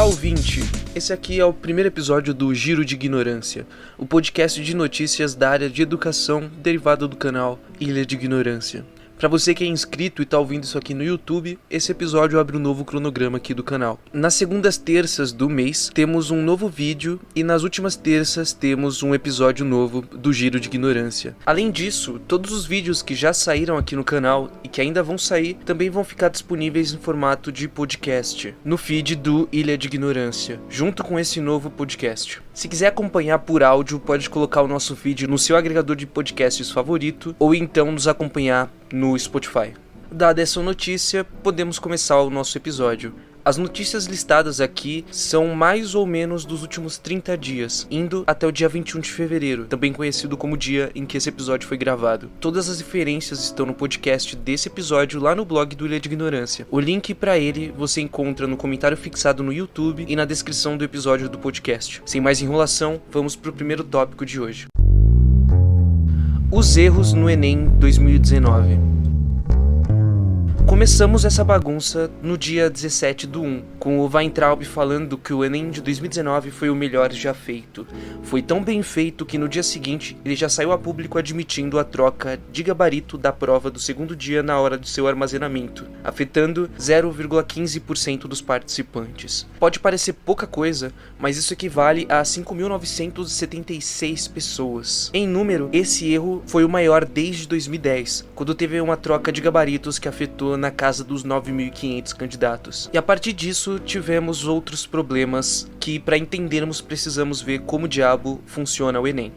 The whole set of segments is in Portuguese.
ouvinte! Esse aqui é o primeiro episódio do Giro de Ignorância, o podcast de notícias da área de educação derivado do canal Ilha de Ignorância. Para você que é inscrito e tá ouvindo isso aqui no YouTube, esse episódio abre um novo cronograma aqui do canal. Nas segundas terças do mês, temos um novo vídeo e nas últimas terças temos um episódio novo do Giro de Ignorância. Além disso, todos os vídeos que já saíram aqui no canal e que ainda vão sair, também vão ficar disponíveis em formato de podcast, no feed do Ilha de Ignorância, junto com esse novo podcast. Se quiser acompanhar por áudio, pode colocar o nosso feed no seu agregador de podcasts favorito, ou então nos acompanhar no Spotify. Dada essa notícia, podemos começar o nosso episódio. As notícias listadas aqui são mais ou menos dos últimos 30 dias, indo até o dia 21 de fevereiro, também conhecido como o dia em que esse episódio foi gravado. Todas as referências estão no podcast desse episódio lá no blog do Ilha de Ignorância. O link para ele você encontra no comentário fixado no YouTube e na descrição do episódio do podcast. Sem mais enrolação, vamos para o primeiro tópico de hoje. Os erros no Enem 2019. Começamos essa bagunça no dia 17/1, com o Weintraub falando que o Enem de 2019 foi o melhor já feito. Foi tão bem feito que no dia seguinte ele já saiu a público admitindo a troca de gabarito da prova do segundo dia na hora do seu armazenamento, afetando 0,15% dos participantes. Pode parecer pouca coisa, mas isso equivale a 5.976 pessoas. Em número, esse erro foi o maior desde 2010, quando teve uma troca de gabaritos que afetou na casa dos 9.500 candidatos. E a partir disso, tivemos outros problemas que, para entendermos, precisamos ver como diabo funciona o Enem.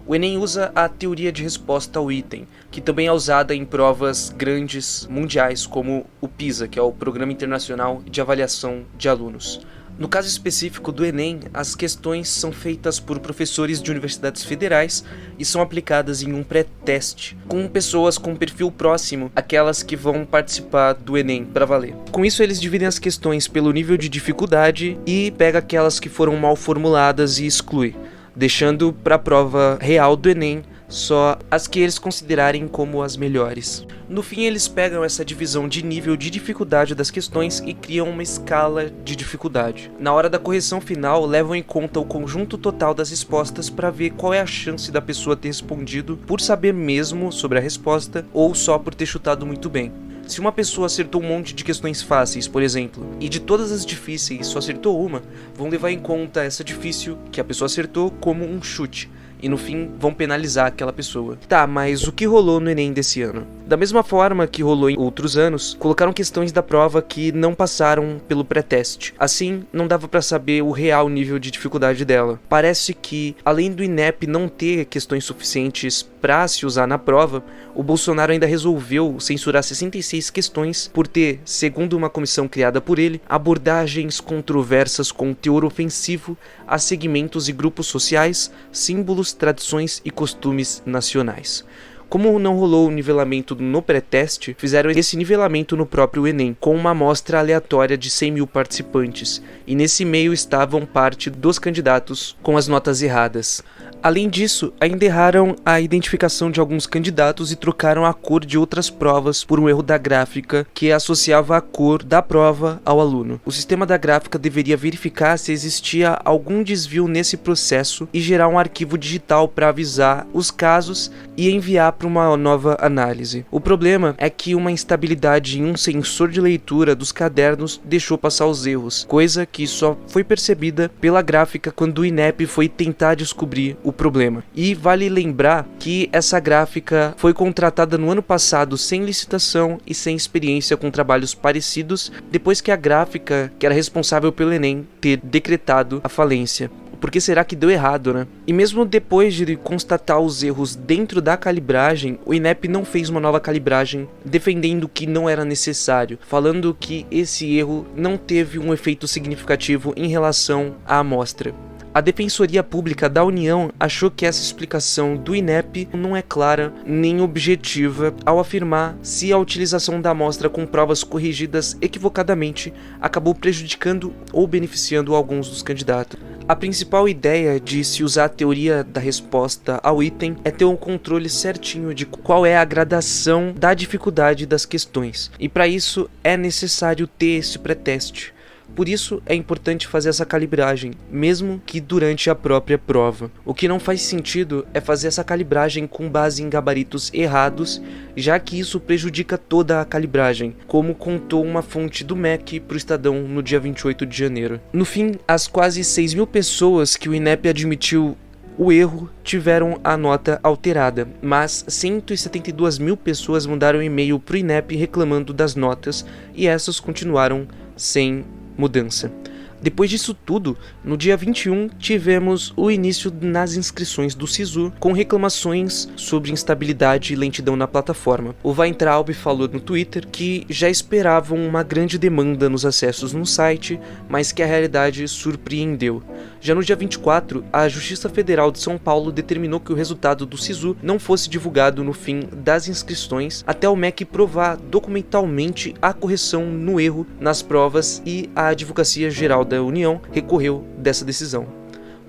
O Enem usa a teoria de resposta ao item, que também é usada em provas grandes mundiais, como o PISA, que é o Programa Internacional de Avaliação de Alunos. No caso específico do Enem, as questões são feitas por professores de universidades federais e são aplicadas em um pré-teste, com pessoas com perfil próximo àquelas que vão participar do Enem para valer. Com isso, eles dividem as questões pelo nível de dificuldade e pega aquelas que foram mal formuladas e exclui, deixando para a prova real do Enem só as que eles considerarem como as melhores. No fim, eles pegam essa divisão de nível de dificuldade das questões e criam uma escala de dificuldade. Na hora da correção final, levam em conta o conjunto total das respostas para ver qual é a chance da pessoa ter respondido por saber mesmo sobre a resposta ou só por ter chutado muito bem. Se uma pessoa acertou um monte de questões fáceis, por exemplo, e de todas as difíceis só acertou uma, vão levar em conta essa difícil que a pessoa acertou como um chute. E no fim vão penalizar aquela pessoa. Tá, mas o que rolou no Enem desse ano? Da mesma forma que rolou em outros anos, colocaram questões da prova que não passaram pelo pré-teste. Assim, não dava pra saber o real nível de dificuldade dela. Parece que, além do INEP não ter questões suficientes pra se usar na prova, o Bolsonaro ainda resolveu censurar 66 questões por ter, segundo uma comissão criada por ele, abordagens controversas com teor ofensivo a segmentos e grupos sociais, símbolos, tradições e costumes nacionais. Como não rolou o nivelamento no pré-teste, fizeram esse nivelamento no próprio Enem, com uma amostra aleatória de 100 mil participantes, e nesse meio estavam parte dos candidatos com as notas erradas. Além disso, ainda erraram a identificação de alguns candidatos e trocaram a cor de outras provas por um erro da gráfica que associava a cor da prova ao aluno. O sistema da gráfica deveria verificar se existia algum desvio nesse processo e gerar um arquivo digital para avisar os casos e enviar para uma nova análise. O problema é que uma instabilidade em um sensor de leitura dos cadernos deixou passar os erros, coisa que só foi percebida pela gráfica quando o INEP foi tentar descobrir o problema. E vale lembrar que essa gráfica foi contratada no ano passado sem licitação e sem experiência com trabalhos parecidos, depois que a gráfica, que era responsável pelo Enem, ter decretado a falência. Por que será que deu errado, né? E mesmo depois de constatar os erros dentro da calibragem, o INEP não fez uma nova calibragem, defendendo que não era necessário, falando que esse erro não teve um efeito significativo em relação à amostra. A Defensoria Pública da União achou que essa explicação do INEP não é clara nem objetiva ao afirmar se a utilização da amostra com provas corrigidas equivocadamente acabou prejudicando ou beneficiando alguns dos candidatos. A principal ideia de se usar a teoria da resposta ao item é ter um controle certinho de qual é a gradação da dificuldade das questões, e para isso é necessário ter esse pré-teste. Por isso é importante fazer essa calibragem, mesmo que durante a própria prova. O que não faz sentido é fazer essa calibragem com base em gabaritos errados, já que isso prejudica toda a calibragem, como contou uma fonte do MEC para o Estadão no dia 28 de janeiro. No fim, as quase 6.000 pessoas que o INEP admitiu o erro tiveram a nota alterada, mas 172.000 pessoas mandaram e-mail para o INEP reclamando das notas e essas continuaram sem mudança. Depois disso tudo, no dia 21, tivemos o início nas inscrições do SISU, com reclamações sobre instabilidade e lentidão na plataforma. O Weintraub falou no Twitter que já esperavam uma grande demanda nos acessos no site, mas que a realidade surpreendeu. Já no dia 24, a Justiça Federal de São Paulo determinou que o resultado do SISU não fosse divulgado no fim das inscrições, até o MEC provar documentalmente a correção no erro nas provas, e a Advocacia Geral da União recorreu dessa decisão.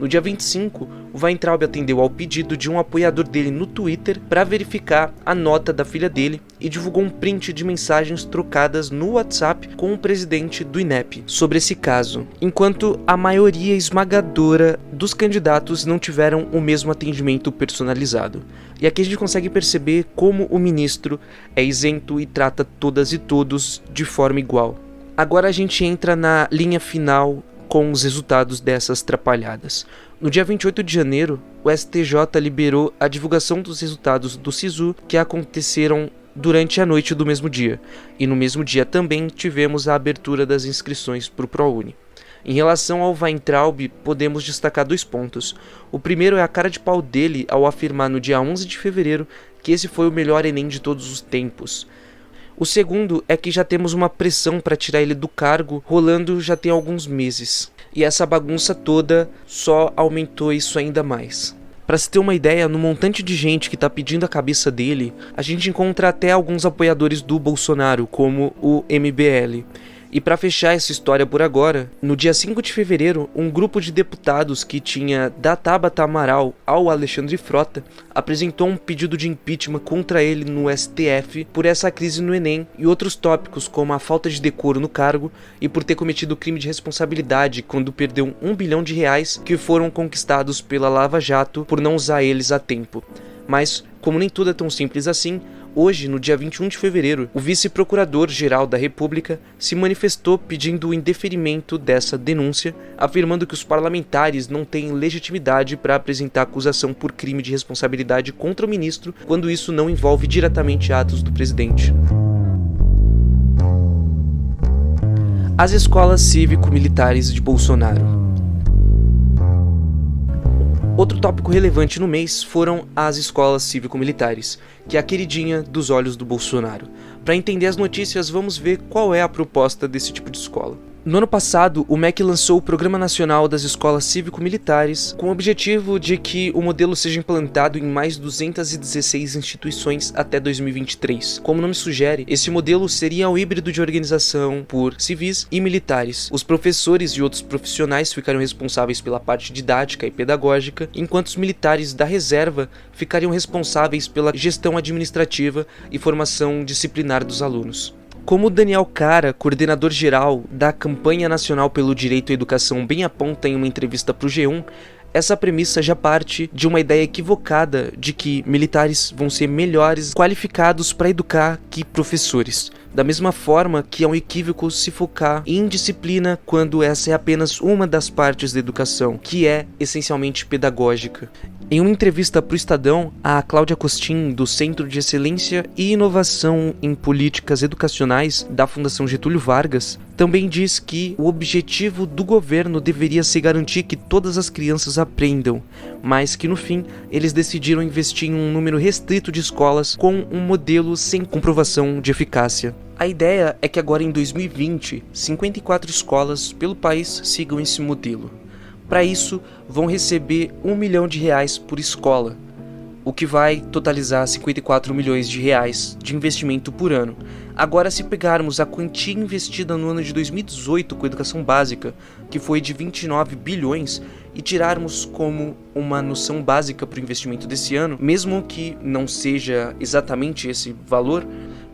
No dia 25, o Weintraub atendeu ao pedido de um apoiador dele no Twitter para verificar a nota da filha dele e divulgou um print de mensagens trocadas no WhatsApp com o presidente do INEP sobre esse caso, enquanto a maioria esmagadora dos candidatos não tiveram o mesmo atendimento personalizado. E aqui a gente consegue perceber como o ministro é isento e trata todas e todos de forma igual. Agora a gente entra na linha final com os resultados dessas trapalhadas. No dia 28 de janeiro, o STJ liberou a divulgação dos resultados do SISU que aconteceram durante a noite do mesmo dia. E no mesmo dia também tivemos a abertura das inscrições para o ProUni. Em relação ao Weintraub, podemos destacar 2 pontos. O primeiro é a cara de pau dele ao afirmar no dia 11 de fevereiro que esse foi o melhor Enem de todos os tempos. O segundo é que já temos uma pressão para tirar ele do cargo rolando já tem alguns meses. E essa bagunça toda só aumentou isso ainda mais. Para se ter uma ideia, no montante de gente que está pedindo a cabeça dele, a gente encontra até alguns apoiadores do Bolsonaro, como o MBL. E para fechar essa história por agora, no dia 5 de fevereiro, um grupo de deputados que tinha da Tabata Amaral ao Alexandre Frota apresentou um pedido de impeachment contra ele no STF por essa crise no Enem e outros tópicos como a falta de decoro no cargo e por ter cometido crime de responsabilidade quando perdeu R$1 bilhão que foram conquistados pela Lava Jato por não usar eles a tempo. Mas, como nem tudo é tão simples assim, hoje, no dia 21 de fevereiro, o vice-procurador-geral da República se manifestou pedindo o indeferimento dessa denúncia, afirmando que os parlamentares não têm legitimidade para apresentar acusação por crime de responsabilidade contra o ministro quando isso não envolve diretamente atos do presidente. As escolas cívico-militares de Bolsonaro. Outro tópico relevante no mês foram as escolas cívico-militares, que é a queridinha dos olhos do Bolsonaro. Para entender as notícias, vamos ver qual é a proposta desse tipo de escola. No ano passado, o MEC lançou o Programa Nacional das Escolas Cívico-Militares com o objetivo de que o modelo seja implantado em mais 216 instituições até 2023. Como o nome sugere, esse modelo seria um híbrido de organização por civis e militares. Os professores e outros profissionais ficariam responsáveis pela parte didática e pedagógica, enquanto os militares da reserva ficariam responsáveis pela gestão administrativa e formação disciplinar dos alunos. Como Daniel Cara, coordenador-geral da Campanha Nacional pelo Direito à Educação, bem aponta em uma entrevista para o G1, essa premissa já parte de uma ideia equivocada de que militares vão ser melhores qualificados para educar que professores. Da mesma forma que é um equívoco se focar em disciplina quando essa é apenas uma das partes da educação, que é essencialmente pedagógica. Em uma entrevista para o Estadão, a Cláudia Costin, do Centro de Excelência e Inovação em Políticas Educacionais da Fundação Getúlio Vargas, também diz que o objetivo do governo deveria ser garantir que todas as crianças aprendam, mas que no fim eles decidiram investir em um número restrito de escolas com um modelo sem comprovação de eficácia. A ideia é que agora em 2020, 54 escolas pelo país sigam esse modelo. Para isso, vão receber R$1 milhão por escola, o que vai totalizar R$54 milhões de investimento por ano. Agora, se pegarmos a quantia investida no ano de 2018 com a educação básica, que foi de 29 bilhões, e tirarmos como uma noção básica para o investimento desse ano, mesmo que não seja exatamente esse valor,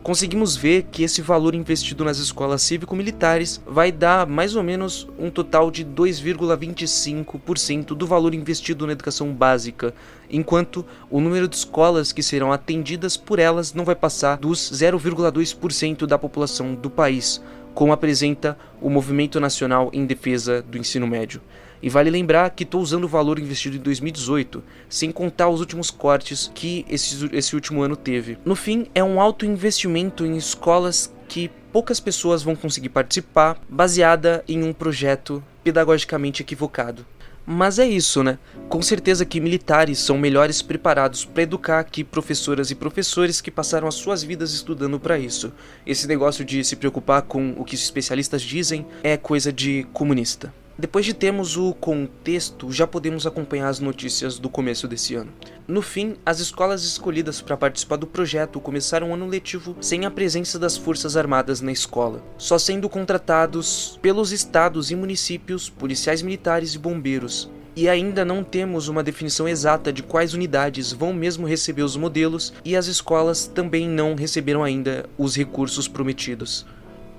conseguimos ver que esse valor investido nas escolas cívico-militares vai dar mais ou menos um total de 2,25% do valor investido na educação básica, enquanto o número de escolas que serão atendidas por elas não vai passar dos 0,2% da população do país, como apresenta o Movimento Nacional em Defesa do Ensino Médio. E vale lembrar que estou usando o valor investido em 2018, sem contar os últimos cortes que esse último ano teve. No fim, é um alto investimento em escolas que poucas pessoas vão conseguir participar, baseada em um projeto pedagogicamente equivocado. Mas é isso, né? Com certeza que militares são melhores preparados para educar que professoras e professores que passaram as suas vidas estudando para isso. Esse negócio de se preocupar com o que os especialistas dizem é coisa de comunista. Depois de termos o contexto, já podemos acompanhar as notícias do começo desse ano. No fim, as escolas escolhidas para participar do projeto começaram o ano letivo sem a presença das Forças Armadas na escola, só sendo contratados pelos estados e municípios, policiais militares e bombeiros. E ainda não temos uma definição exata de quais unidades vão mesmo receber os modelos, e as escolas também não receberam ainda os recursos prometidos.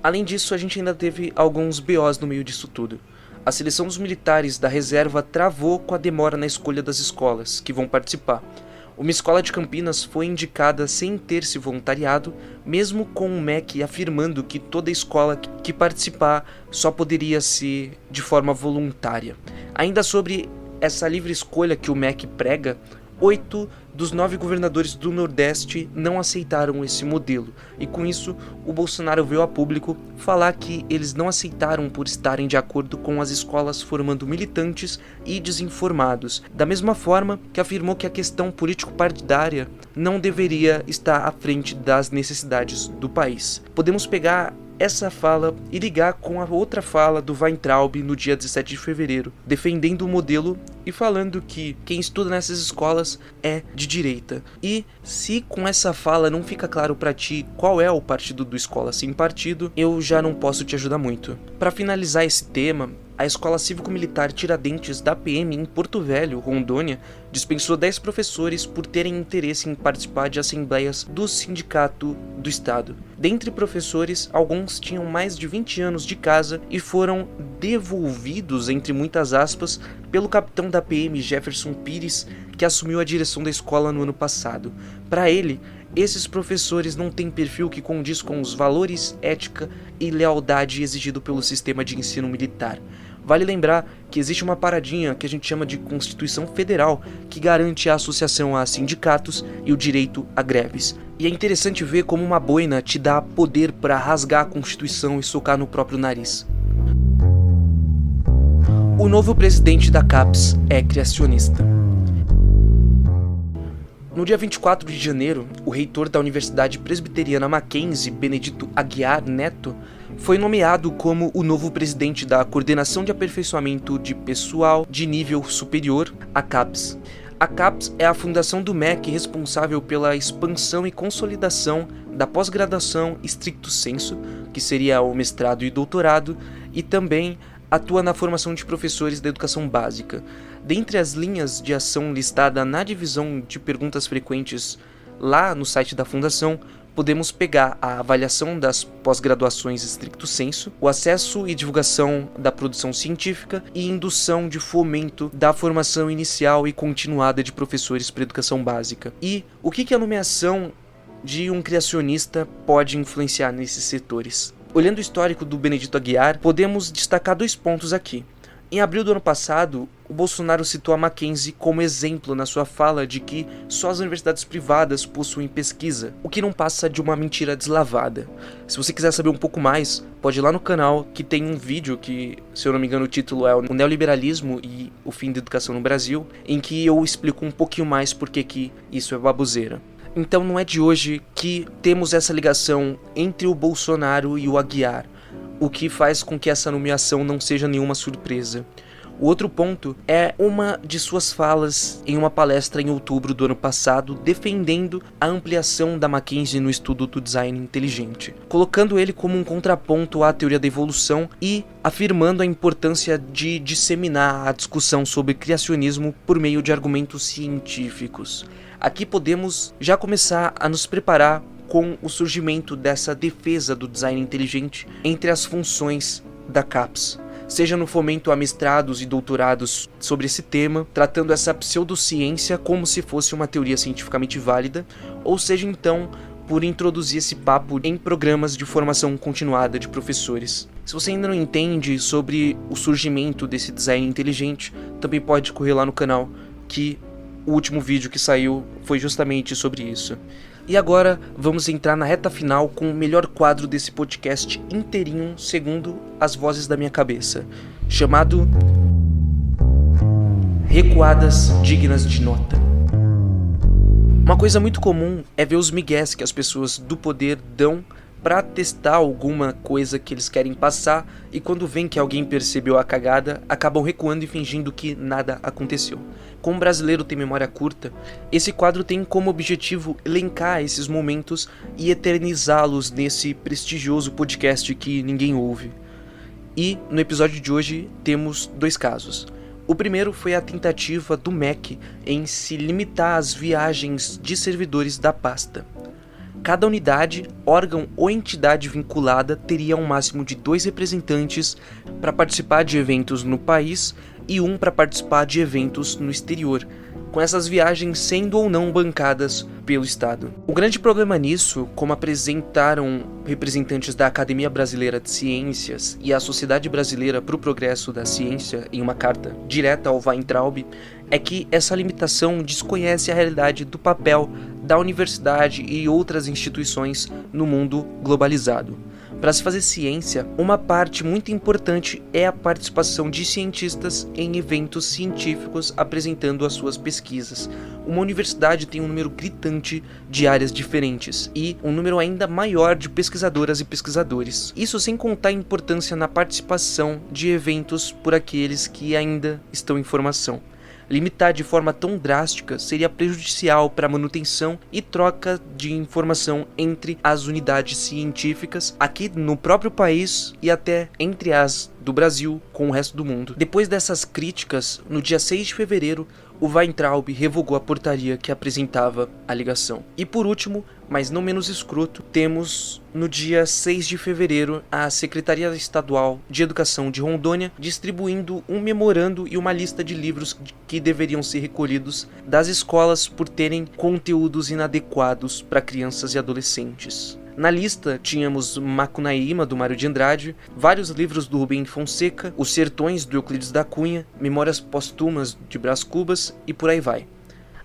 Além disso, a gente ainda teve alguns BOs no meio disso tudo. A seleção dos militares da reserva travou com a demora na escolha das escolas que vão participar. Uma escola de Campinas foi indicada sem ter se voluntariado, mesmo com o MEC afirmando que toda escola que participar só poderia ser de forma voluntária. Ainda sobre essa livre escolha que o MEC prega, 8 dos 9 governadores do Nordeste não aceitaram esse modelo, e com isso o Bolsonaro veio a público falar que eles não aceitaram por estarem de acordo com as escolas formando militantes e desinformados, da mesma forma que afirmou que a questão político-partidária não deveria estar à frente das necessidades do país. Podemos pegar essa fala e ligar com a outra fala do Weintraub no dia 17 de fevereiro, defendendo o modelo e falando que quem estuda nessas escolas é de direita. E se com essa fala não fica claro pra ti qual é o partido do Escola Sem Partido, eu já não posso te ajudar muito. Para finalizar esse tema, a Escola Cívico-Militar Tiradentes da PM em Porto Velho, Rondônia, dispensou 10 professores por terem interesse em participar de assembleias do sindicato do estado. Dentre professores, alguns tinham mais de 20 anos de casa e foram devolvidos, entre muitas aspas, pelo capitão da PM Jefferson Pires, que assumiu a direção da escola no ano passado. Para ele, esses professores não têm perfil que condiz com os valores, ética e lealdade exigido pelo sistema de ensino militar. Vale lembrar que existe uma paradinha que a gente chama de Constituição Federal, que garante a associação a sindicatos e o direito a greves. E é interessante ver como uma boina te dá poder para rasgar a Constituição e socar no próprio nariz. O novo presidente da CAPES é criacionista. No dia 24 de janeiro, o reitor da Universidade Presbiteriana Mackenzie, Benedito Aguiar Neto, foi nomeado como o novo presidente da Coordenação de Aperfeiçoamento de Pessoal de Nível Superior, a CAPES. A CAPES é a fundação do MEC responsável pela expansão e consolidação da pós-graduação stricto sensu, que seria o mestrado e doutorado, e também atua na formação de professores da educação básica. Dentre as linhas de ação listada na divisão de perguntas frequentes lá no site da fundação, podemos pegar a avaliação das pós-graduações stricto sensu, o acesso e divulgação da produção científica e indução de fomento da formação inicial e continuada de professores para educação básica. E o que a nomeação de um criacionista pode influenciar nesses setores? Olhando o histórico do Benedito Aguiar, podemos destacar 2 pontos aqui. Em abril do ano passado, o Bolsonaro citou a Mackenzie como exemplo na sua fala de que só as universidades privadas possuem pesquisa, o que não passa de uma mentira deslavada. Se você quiser saber um pouco mais, pode ir lá no canal que tem um vídeo que, se eu não me engano, o título é O Neoliberalismo e o Fim da Educação no Brasil, em que eu explico um pouquinho mais por que isso é baboseira. Então não é de hoje que temos essa ligação entre o Bolsonaro e o Aguiar, o que faz com que essa nomeação não seja nenhuma surpresa. O outro ponto é uma de suas falas em uma palestra em outubro do ano passado, defendendo a ampliação da Mackenzie no estudo do design inteligente, colocando ele como um contraponto à teoria da evolução e afirmando a importância de disseminar a discussão sobre criacionismo por meio de argumentos científicos. Aqui podemos já começar a nos preparar com o surgimento dessa defesa do design inteligente entre as funções da CAPES, seja no fomento a mestrados e doutorados sobre esse tema, tratando essa pseudociência como se fosse uma teoria cientificamente válida, ou seja então por introduzir esse papo em programas de formação continuada de professores. Se você ainda não entende sobre o surgimento desse design inteligente, também pode correr lá no canal, que o último vídeo que saiu foi justamente sobre isso. E agora vamos entrar na reta final com o melhor quadro desse podcast inteirinho, segundo as vozes da minha cabeça, chamado Recuadas Dignas de Nota. Uma coisa muito comum é ver os migués que as pessoas do poder dão para testar alguma coisa que eles querem passar, e quando veem que alguém percebeu a cagada, acabam recuando e fingindo que nada aconteceu. Como o brasileiro tem memória curta, esse quadro tem como objetivo elencar esses momentos e eternizá-los nesse prestigioso podcast que ninguém ouve. E no episódio de hoje temos 2 casos. O primeiro foi a tentativa do MEC em se limitar às viagens de servidores da pasta. Cada unidade, órgão ou entidade vinculada teria um máximo de 2 representantes para participar de eventos no país e 1 para participar de eventos no exterior, com essas viagens sendo ou não bancadas pelo Estado. O grande problema nisso, como apresentaram representantes da Academia Brasileira de Ciências e a Sociedade Brasileira para o Progresso da Ciência em uma carta direta ao Weintraub, é que essa limitação desconhece a realidade do papel da universidade e outras instituições no mundo globalizado. Para se fazer ciência, uma parte muito importante é a participação de cientistas em eventos científicos apresentando as suas pesquisas. Uma universidade tem um número gritante de áreas diferentes e um número ainda maior de pesquisadoras e pesquisadores. Isso sem contar a importância na participação de eventos por aqueles que ainda estão em formação. Limitar de forma tão drástica seria prejudicial para a manutenção e troca de informação entre as unidades científicas aqui no próprio país e até entre as do Brasil com o resto do mundo. Depois dessas críticas, no dia 6 de fevereiro, o Weintraub revogou a portaria que apresentava a ligação. E por último, mas não menos escroto, temos no dia 6 de fevereiro a Secretaria Estadual de Educação de Rondônia distribuindo um memorando e uma lista de livros que deveriam ser recolhidos das escolas por terem conteúdos inadequados para crianças e adolescentes. Na lista tínhamos Macunaíma, do Mário de Andrade, vários livros do Rubem Fonseca, Os Sertões, do Euclides da Cunha, Memórias Póstumas, de Brás Cubas e por aí vai.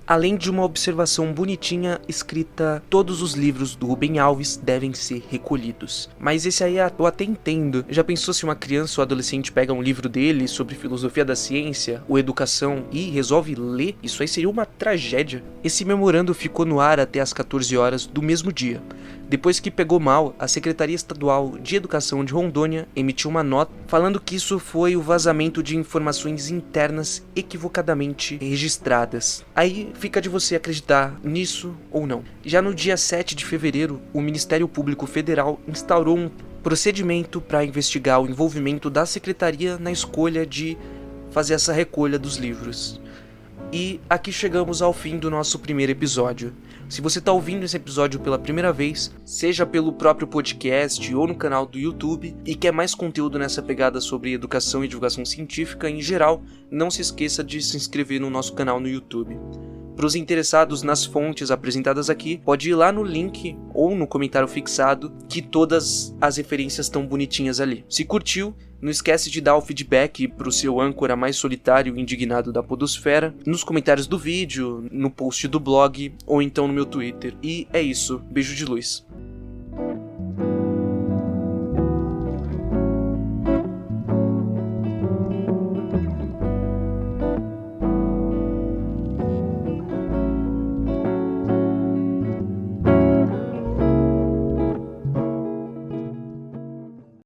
Além de uma observação bonitinha escrita: todos os livros do Rubem Alves devem ser recolhidos. Mas esse aí eu até entendo. Já pensou se uma criança ou adolescente pega um livro dele sobre filosofia da ciência ou educação e resolve ler? Isso aí seria uma tragédia. Esse memorando ficou no ar até as 14 horas do mesmo dia. Depois que pegou mal, a Secretaria Estadual de Educação de Rondônia emitiu uma nota falando que isso foi o vazamento de informações internas equivocadamente registradas. Aí fica de você acreditar nisso ou não. Já no dia 7 de fevereiro, o Ministério Público Federal instaurou um procedimento para investigar o envolvimento da Secretaria na escolha de fazer essa recolha dos livros. E aqui chegamos ao fim do nosso primeiro episódio. Se você está ouvindo esse episódio pela primeira vez, seja pelo próprio podcast ou no canal do YouTube, e quer mais conteúdo nessa pegada sobre educação e divulgação científica em geral, não se esqueça de se inscrever no nosso canal no YouTube. Para os interessados nas fontes apresentadas aqui, pode ir lá no link ou no comentário fixado, que todas as referências estão bonitinhas ali. Se curtiu, não esquece de dar o feedback para o seu âncora mais solitário e indignado da podosfera, nos comentários do vídeo, no post do blog ou então no meu Twitter. E é isso, beijo de luz.